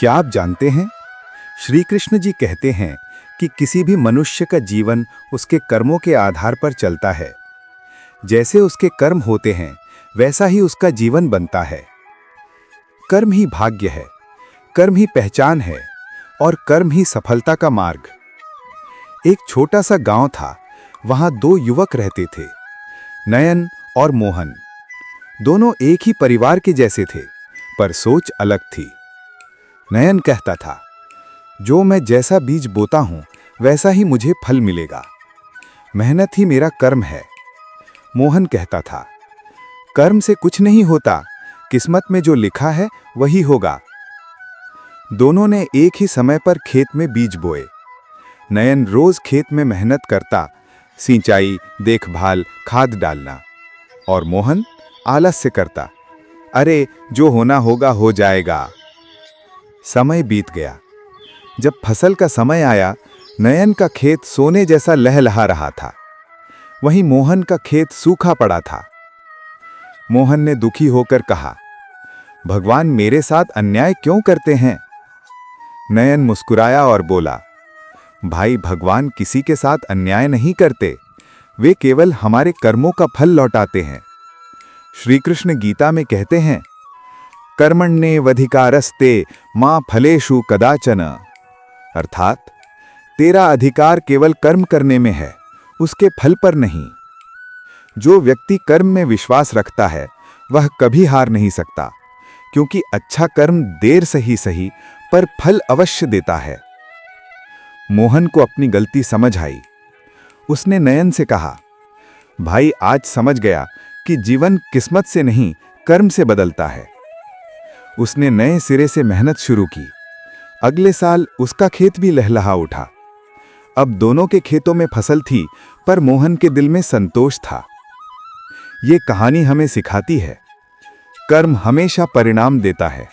क्या आप जानते हैं, श्री कृष्ण जी कहते हैं कि किसी भी मनुष्य का जीवन उसके कर्मों के आधार पर चलता है। जैसे उसके कर्म होते हैं वैसा ही उसका जीवन बनता है। कर्म ही भाग्य है, कर्म ही पहचान है और कर्म ही सफलता का मार्ग। एक छोटा सा गांव था, वहां दो युवक रहते थे, नयन और मोहन। दोनों एक ही परिवार के जैसे थे, पर सोच अलग थी। नयन कहता था, जो मैं जैसा बीज बोता हूं वैसा ही मुझे फल मिलेगा, मेहनत ही मेरा कर्म है। मोहन कहता था, कर्म से कुछ नहीं होता, किस्मत में जो लिखा है वही होगा। दोनों ने एक ही समय पर खेत में बीज बोए। नयन रोज खेत में मेहनत करता, सिंचाई, देखभाल, खाद डालना, और मोहन आलस्य करता, अरे जो होना होगा हो जाएगा। समय बीत गया। जब फसल का समय आया, नयन का खेत सोने जैसा लहलहा रहा था, वहीं मोहन का खेत सूखा पड़ा था। मोहन ने दुखी होकर कहा, भगवान मेरे साथ अन्याय क्यों करते हैं? नयन मुस्कुराया और बोला, भाई भगवान किसी के साथ अन्याय नहीं करते, वे केवल हमारे कर्मों का फल लौटाते हैं। श्री कृष्ण गीता में कहते हैं, कर्मण्येवाधिकारस्ते मा फलेषु कदाचन। अर्थात तेरा अधिकार केवल कर्म करने में है, उसके फल पर नहीं। जो व्यक्ति कर्म में विश्वास रखता है वह कभी हार नहीं सकता, क्योंकि अच्छा कर्म देर से ही सही पर फल अवश्य देता है। मोहन को अपनी गलती समझ आई। उसने नयन से कहा, भाई आज समझ गया कि जीवन किस्मत से नहीं कर्म से बदलता है। उसने नए सिरे से मेहनत शुरू की। अगले साल उसका खेत भी लहलहा उठा। अब दोनों के खेतों में फसल थी, पर मोहन के दिल में संतोष था। ये कहानी हमें सिखाती है, कर्म हमेशा परिणाम देता है।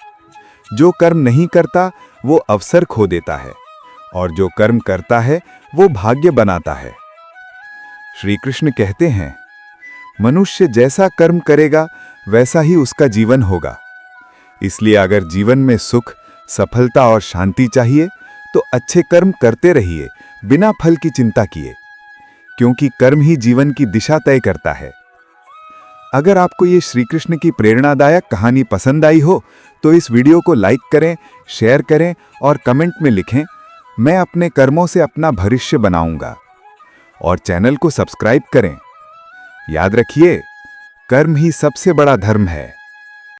जो कर्म नहीं करता वो अवसर खो देता है, और जो कर्म करता है वो भाग्य बनाता है। श्री कृष्ण कहते हैं, मनुष्य जैसा कर्म करेगा वैसा ही उसका जीवन होगा। इसलिए अगर जीवन में सुख, सफलता और शांति चाहिए तो अच्छे कर्म करते रहिए, बिना फल की चिंता किए, क्योंकि कर्म ही जीवन की दिशा तय करता है। अगर आपको ये श्री कृष्ण की प्रेरणादायक कहानी पसंद आई हो तो इस वीडियो को लाइक करें, शेयर करें और कमेंट में लिखें, मैं अपने कर्मों से अपना भविष्य बनाऊंगा। और चैनल को सब्सक्राइब करें। याद रखिए, कर्म ही सबसे बड़ा धर्म है।